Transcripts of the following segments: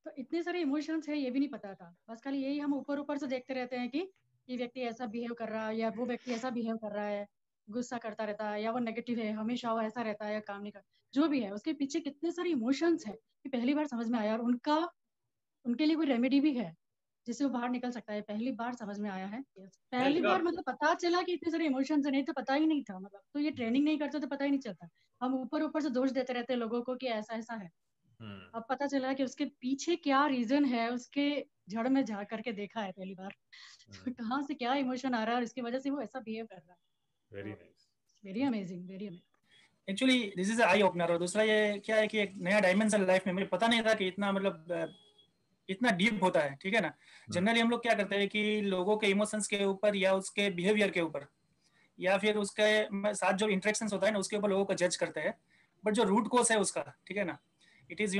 तो इतने सारे इमोशंस है ये भी नहीं पता था, बस खाली यही हम ऊपर ऊपर से देखते रहते हैं कि ये व्यक्ति ऐसा बिहेव कर रहा है या वो व्यक्ति ऐसा बिहेव कर रहा है, गुस्सा करता रहता है या वो नेगेटिव है, हमेशा वो ऐसा रहता है या काम नहीं करता, जो भी है उसके पीछे कितने सारे इमोशंस है कि पहली बार समझ में आया। और उनका उनके लिए कोई रेमेडी भी है जिससे वो बाहर निकल सकता है, पहली बार समझ में आया है। Yes. पहली बार मतलब पता चला कि इतने सारे इमोशंस है, नहीं तो पता ही नहीं था, मतलब तो ये ट्रेनिंग नहीं करते तो पता ही नहीं चलता। हम ऊपर ऊपर से दोष देते रहते हैं लोगों को कि ऐसा ऐसा है। अब पता चला कि उसके पीछे क्या रीजन है, उसके जड़ में जा करके देखा है पहली बार कहाँ से क्या इमोशन आ रहा है और इसकी वजह से वो ऐसा बिहेव कर रहा है। Very nice, very amazing, very amazing. Actually this is eye opener. और दूसरा ये क्या है कि एक नया डायमेंशन लाइफ में मुझे पता नहीं था कि इतना मतलब इतना डीप होता है, ठीक है ना। जनरली हम लोग क्या करते हैं कि लोगों के इमोशंस के ऊपर या उसके बिहेवियर के ऊपर या फिर उसके साथ जो इंटरेक्शंस होता है ना उसके ऊपर लोगों को जज करते हैं। बट जो रूट कोज है उसका, ठीक है ना, it is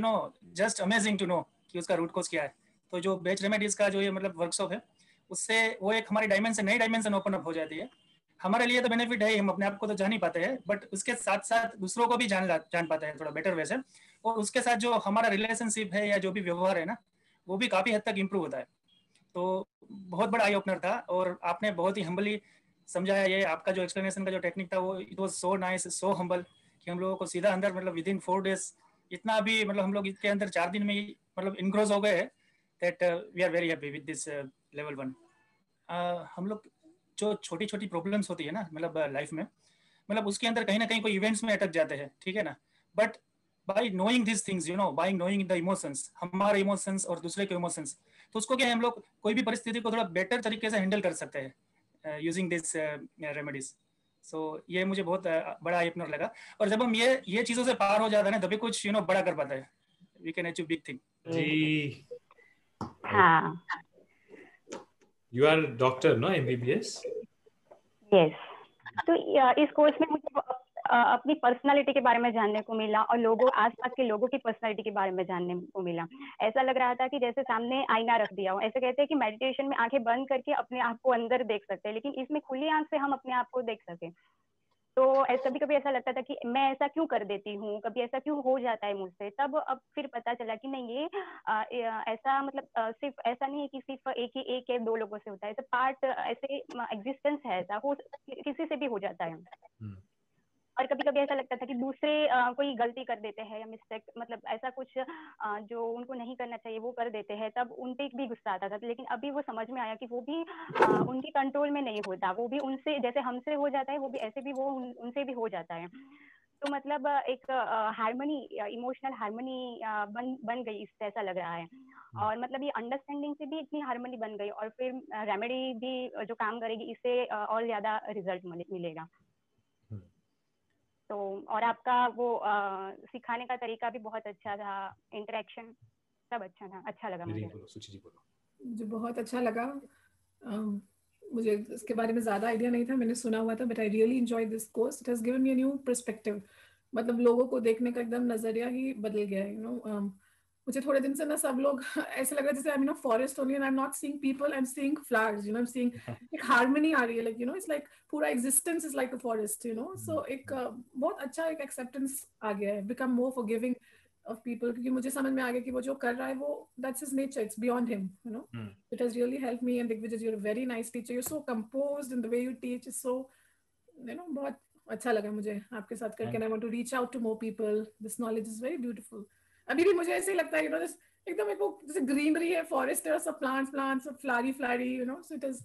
just amazing to know कि उसका रूट कोज क्या है। तो जो बेच रेमेडीज का जो ये मतलब वर्कशॉप है उससे वो एक हमारी नई डायमेंशन ओपन अप हो जाती है। हमारे लिए तो बेनिफिट है, हम अपने आप को तो जान ही पाते हैं, बट उसके साथ साथ दूसरों को भी जान पाते हैं थोड़ा बेटर वे से। और उसके साथ जो हमारा रिलेशनशिप है या जो भी व्यवहार है ना वो भी काफ़ी हद तक इम्प्रूव होता है। तो बहुत बड़ा आई ओपनर था और आपने बहुत ही हम्बली समझाया। ये आपका जो एक्सप्लेनेशन का जो टेक्निक था वो it was so nice, so humble कि हम लोगों को सीधा अंदर मतलब विद इन 4 days इतना भी मतलब हम लोग इसके अंदर 4 दिन में ही मतलब इनक्रोज हो गए हैं that we are very happy with this level 1। हम लोग जो छोटी छोटी प्रॉब्लम्स होती है ना मतलब लाइफ में, मतलब उसके अंदर कहीं ना कहीं कोई इवेंट्स में अटक जाते हैं, ठीक है ना। But by knowing this things by knowing the emotions, हमारे इमोशंस और दूसरे के इमोशंस, तो उसको क्या है हम लोग कोई भी परिस्थिति को थोड़ा बेटर तरीके से हैंडल कर सकते हैं यूजिंग दिस रेमेडीज। सो ये मुझे बहुत बड़ा आई ओपनर लगा। और जब हम ये चीज़ों से पार हो जाता है ना तभी कुछ बड़ा कर पाता है, we can achieve big thing. जी हाँ, you are doctor no, MBBS? Yes. तो इस कोर्स में मुझे अपनी पर्सनालिटी के बारे में जानने को मिला और आसपास के लोगों की पर्सनालिटी के बारे में जानने को मिला। ऐसा लग रहा था कि जैसे सामने आईना रख दिया हो। ऐसे कहते हैं कि मेडिटेशन में आंखें बंद करके अपने आप को अंदर देख सकते हैं, लेकिन इसमें खुली आंख से हम अपने आप को देख सके। तो कभी कभी ऐसा लगता था कि मैं ऐसा क्यों कर देती हूँ, कभी ऐसा क्यों हो जाता है मुझसे। तब अब फिर पता चला कि नहीं, ये ऐसा मतलब सिर्फ ऐसा नहीं है कि सिर्फ एक या दो लोगों से होता है। ऐसा पार्ट ऐसे एग्जिस्टेंस है, ऐसा हो किसी से भी हो जाता है। और कभी कभी ऐसा लगता था कि दूसरे कोई गलती कर देते हैं या मिस्टेक, मतलब ऐसा कुछ जो उनको नहीं करना चाहिए वो कर देते हैं, तब उन पे भी गुस्सा आता था। लेकिन अभी वो समझ में आया कि वो भी उनके कंट्रोल में नहीं होता, वो भी उनसे जैसे हमसे हो जाता है वो भी ऐसे भी वो उनसे भी हो जाता है। तो मतलब एक हार्मनी, इमोशनल हार्मनी बन गई इससे, ऐसा लग रहा है। और मतलब ये अंडरस्टैंडिंग से भी इतनी हार्मनी बन गई, और फिर रेमेडी भी जो काम करेगी इससे और ज्यादा रिजल्ट मिलेगा। तो और आपका वो सिखाने का तरीका भी बहुत अच्छा था, इंटरेक्शन सब अच्छा था, अच्छा लगा मुझे। मुझे बहुत अच्छा लगा। मुझे इसके बारे में ज़्यादा आइडिया नहीं था, मैंने सुना हुआ था, but I really enjoy this course. It has given me a new perspective. मतलब लोगों को देखने का एकदम नज़रिया ही बदल गया है। मुझे थोड़े दिन से ना सब लोग ऐसे लग रहा है जैसे I am in a forest only and I am not seeing people, I am seeing flowers, I am seeing एक हार्मनी आ रही है, लाइक इट्स लाइक पूरा existence is like a forest, so एक बहुत अच्छा एक एक्सेप्टेंस आ गया है, become more forgiving of people, क्योंकि मुझे समझ में आ गया कि वो जो कर रहा है वो that's his nature, it's beyond him. It has really helped me. And Digvijay, you're a very nice teacher, you're so composed in the way you teach is so बहुत अच्छा लगा मुझे आपके साथ करके। and I want to reach out to more people. This knowledge is very beautiful. अभी भी मुझे ऐसे ही लगता है एकदम एक वो जैसे ग्रीनरी है, फॉरेस्ट है, सब प्लांट्स सब Phulari so it is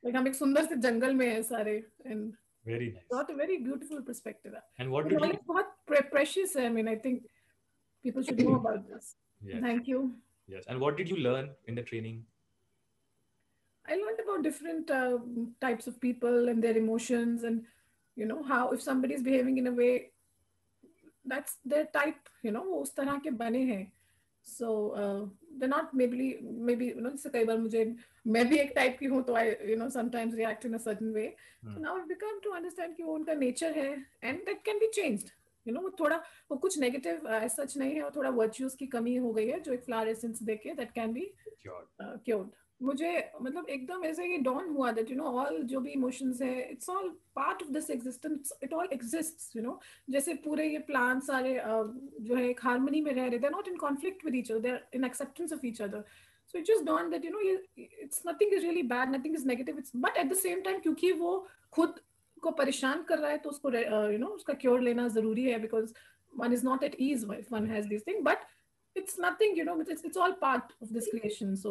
like हम एक सुंदर से जंगल में है सारे, and very nice, got a very beautiful perspective. And what did you... बहुत precious है, I mean I think people should know about this. Yes. Thank you. Yes. And what did you learn in the training? I learned about different types of people and their emotions, and how if somebody is behaving in a way that's their type, वो उस तरह के बने हैं. So they're not maybe जैसे कई बार मैं भी एक टाइप की हूँ, तो I sometimes react in a certain way. So now I've become to understand कि वो उनका nature है, and that can be changed. वो कुछ नेगेटिव सच नहीं है, और थोड़ा वर्च्यूज की कमी हो गई है जो एक फ्लावर एसेंस देके that can be cured. मुझे मतलब एकदम ऐसे ही डॉन हुआ दैट यू नो ऑल जो भी इमोशंस है it's all part of this existence, it all exists you know. जैसे पूरे ये प्लांट सारे जो है एक हार्मनी में रह रहे, they are not in conflict with each other, they are in acceptance of each other. So it just dawn that you know ये it's nothing is really bad, nothing is negative, it's but at the same time क्योंकि वो खुद को परेशान कर रहा है तो उसको यू नो उसका क्योर लेना जरूरी है, because one is not at ease if one has this thing, but it's nothing you know, it's all part of this creation. So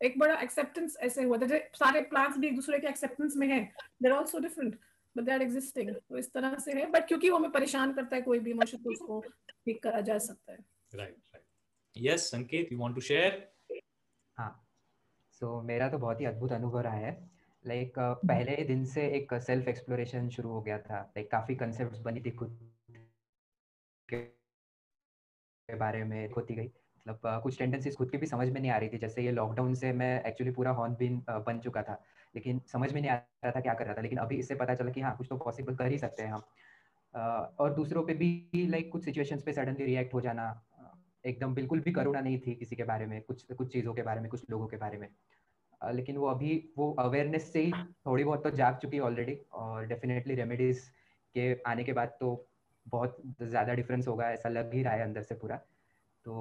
एक बड़ा एक्सेप्टेंस ऐसे हुआ था, सारे प्लांट्स भी एक दूसरे के एक्सेप्टेंस में हैं, they are all so different but they are existing, तो इस तरह से है। बट क्योंकि वो हमें परेशान करता है कोई भी इमोशन, तो उसको ठीक करा जा सकता है। राइट। यस संकेत, यू वांट टू शेयर? हाँ, सो मेरा तो बहुत ही अद्भुत अनुभव रहा है। लाइक पहले दिन से एक सेल्फ एक्सप्लोरेशन शुरू हो गया था। लाइक काफ़ी कंसेप्ट्स बनी थी खुद के बारे में, होती गई। मतलब कुछ टेंडेंसीज खुद की भी समझ में नहीं आ रही थी। जैसे ये लॉकडाउन से मैं एक्चुअली पूरा हॉर्नबिन बन चुका था, लेकिन समझ में नहीं आ रहा था क्या कर रहा था। लेकिन अभी इससे पता चला कि हाँ, कुछ तो पॉसिबल कर ही सकते हैं हम। और दूसरों पे भी लाइक कुछ सिचुएशंस पे सडनली रिएक्ट हो जाना, एकदम बिल्कुल भी करुणा नहीं थी किसी के बारे में, कुछ चीज़ों के बारे में, कुछ लोगों के बारे में। लेकिन वो अभी वो अवेयरनेस से ही थोड़ी बहुत तो जाग चुकी है ऑलरेडी। और डेफिनेटली रेमेडीज के आने के बाद तो बहुत ज़्यादा डिफरेंस होगा, ऐसा लग ही रहा है अंदर से पूरा। तो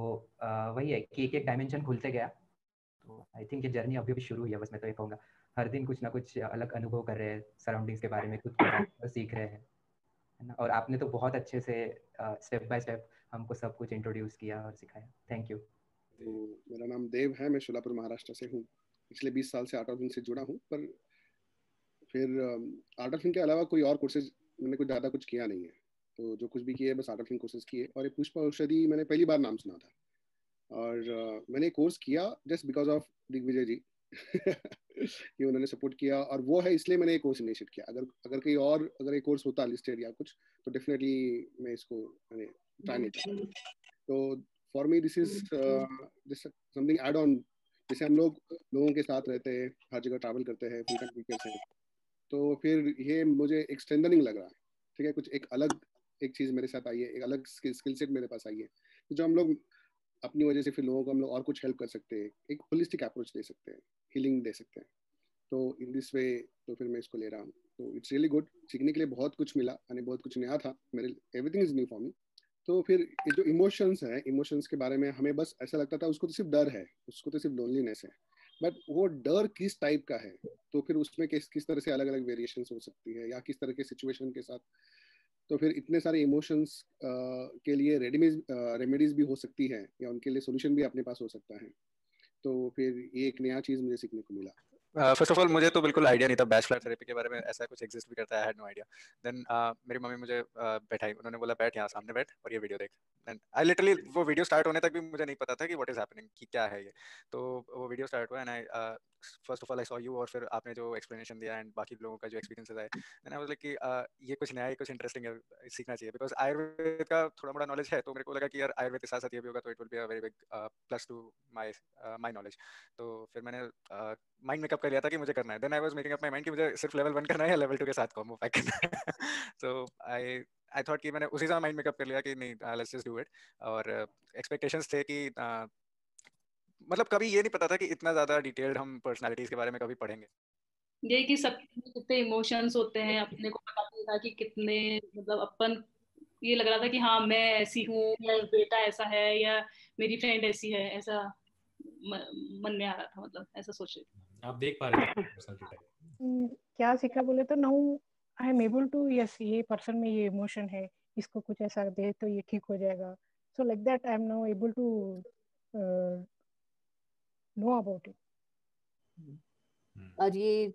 वही है कि एक एक डायमेंशन खुलते गया। तो आई थिंक ये जर्नी अभी शुरू हुई है। बस मैं तो ये कहूँगा, हर दिन कुछ ना कुछ अलग अनुभव कर रहे हैं, सराउंडिंग्स के बारे में, खुद के बारे में सीख रहे हैं, है ना। और आपने तो बहुत अच्छे से स्टेप बाय स्टेप हमको सब कुछ इंट्रोड्यूस किया और सिखाया। Thank you. तो मेरा नाम देव है, मैं शोलापुर महाराष्ट्र से हूँ। पिछले 20 साल से आर्ट ऑफ लिविंग से जुड़ा हूँ, पर फिर आर्ट ऑफ लिविंग के अलावा कोई और कोर्सेज मैंने कुछ ज़्यादा कुछ किया नहीं है। तो जो कुछ भी किए बस आर्ट ऑफ लिविंग कोर्सेज किए। और ये पुष्प औषधि मैंने पहली बार नाम सुना था, और मैंने कोर्स किया जस्ट बिकॉज ऑफ दिग्विजय जी कि उन्होंने सपोर्ट किया, और वो है इसलिए मैंने ये कोर्स इनिशिएट किया। अगर कहीं और अगर ये कोर्स होता लिस्टेड या कुछ, तो डेफिनेटली मैं इसको मैंने ट्राई नहीं करता। तो for me this is something add on. जैसे हम लोगों के साथ रहते हैं, हर जगह ट्रैवल करते हैं, फुल टाइम टीचर्स हैं, तो फिर ये मुझे एक स्ट्रेंथनिंग लग रहा है। ठीक है, कुछ एक अलग एक चीज़ मेरे साथ आई है, एक अलग स्किल सेट मेरे पास आई है, जो हम लोग अपनी वजह से फिर लोगों को हम लोग और कुछ हेल्प कर सकते हैं, एक होलिस्टिक अप्रोच दे सकते हैं, हीलिंग दे सकते हैं। तो इन दिस वे तो फिर मैं इसको ले रहा हूँ। तो इट्स रियली गुड, सीखने के लिए बहुत कुछ मिला, यानी बहुत कुछ नया था मेरे, everything is new for me. तो फिर ये जो इमोशंस है, इमोशंस के बारे में हमें बस ऐसा लगता था उसको तो सिर्फ डर है, उसको तो सिर्फ लोनलीनेस है, बट वो डर किस टाइप का है, तो फिर उसमें किस तरह से अलग अलग वेरिएशंस हो सकती है, या किस तरह के सिचुएशन के साथ। तो फिर इतने सारे इमोशंस के लिए रेमेडीज भी हो सकती है, या उनके लिए सोल्यूशन भी अपने पास हो सकता है। तो फिर ये एक नया चीज़ मुझे सीखने को मिला। फर्स्ट ऑफ ऑल मुझे तो बिल्कुल आइडिया नहीं था बैचलर थेरेपी के बारे में, ऐसा कुछ एग्जिस्ट भी करता है, I had no idea. Then मेरी मम्मी मुझे बैठाई, उन्होंने बोला बैठ यहाँ सामने बैठ और ये वीडियो देख। देन आई लिटरली, वो वीडियो स्टार्ट होने तक भी मुझे नहीं पता था कि व्हाट इज हैपनिंग, कि क्या है ये। तो वो वीडियो स्टार्ट हुआ and I first of all I saw you, और फिर आपने जो एक्सप्लेनेशन दिया एंड बाकी लोगों का जो एक्सपीरियंसेस आए, देन आई वाज लाइक कि ये कुछ नया, ये कुछ इंटरेस्टिंग है, सीखना चाहिए। बिकॉज आयुर्वेद का थोड़ा मोड़ा नॉलेज है, तो मेरे को लगा कि यार आयुर्वेद के साथ साथ ये भी होगा तो it will be a very big plus two my knowledge. तो फिर मैंने माइंड मेकअप कर लिया था कि मुझे करना है। Then I was making up my mind कि मुझे सिर्फ लेवल 1 करना है या लेवल 2 के साथ कॉम्बो पैक करना है। सो आई थॉट कि मैंने उसी समय माइंड मेकअप कर लिया कि नहीं, लेट्स जस्ट डू इट। और एक्सपेक्टेशंस थे कि मतलब कभी ये नहीं पता था कि इतना ज्यादा डिटेल्ड हम पर्सनालिटीज के बारे में कभी पढ़ेंगे। ये कि सब कितने इमोशंस होते हैं, अपने को पता नहीं था कि कितने, मतलब अपन ये लग रहा था कि हाँ मैं ऐसी हूँ, या बेटा ऐसा है, या मेरी फ्रेंड ऐसी है, ऐसा मन में आ रहा था, मतलब ऐसा सोच रही थी। आप देख पा रहे थे क्या सीखा बोले तो now I am able to, yes ये पर्सन में ये इमोशन है, इसको कुछ ऐसा दे तो ये ठीक हो जाएगा। So like that I am now able to know about it. और ये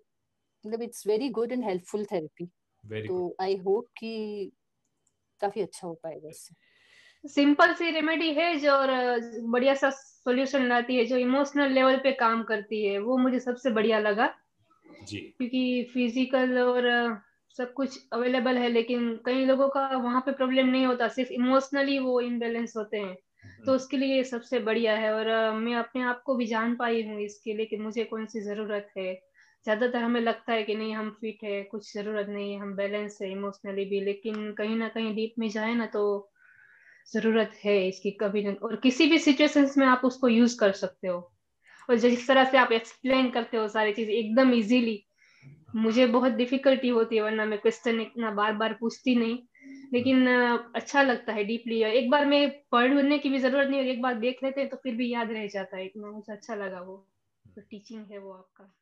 मतलब it's very good and helpful therapy, तो आई होप कि काफी अच्छा हो पाएगा इससे। सिंपल सी रेमेडी है जो और बढ़िया सा सॉल्यूशन लाती है, जो इमोशनल लेवल पे काम करती है, वो मुझे सबसे बढ़िया लगा जी। क्योंकि फिजिकल और सब कुछ अवेलेबल है, लेकिन कई लोगों का वहाँ पे प्रॉब्लम नहीं होता, सिर्फ इमोशनली वो इम्बैलेंस होते हैं, तो उसके लिए ये सबसे बढ़िया है। और मैं अपने आप को भी जान पाई हूँ इसके लिए कि मुझे कौन सी जरूरत है। ज्यादातर हमें लगता है कि नहीं हम फिट है, कुछ जरूरत नहीं है, हम बैलेंस है इमोशनली भी, लेकिन कहीं ना कहीं डीप में जाए ना तो जरूरत है इसकी कभी न, और किसी भी सिचुएशंस में आप उसको यूज कर सकते हो। और जिस तरह से आप एक्सप्लेन करते हो सारी चीज एकदम इजीली, मुझे बहुत डिफिकल्टी होती है, वरना मैं क्वेश्चन इतना बार बार पूछती नहीं, लेकिन अच्छा लगता है डीपली। एक बार में पढ़ने की भी जरूरत नहीं, एक बार देख लेते हैं तो फिर भी याद रह जाता है, इतना मुझे अच्छा लगा वो जो टीचिंग है वो आपका।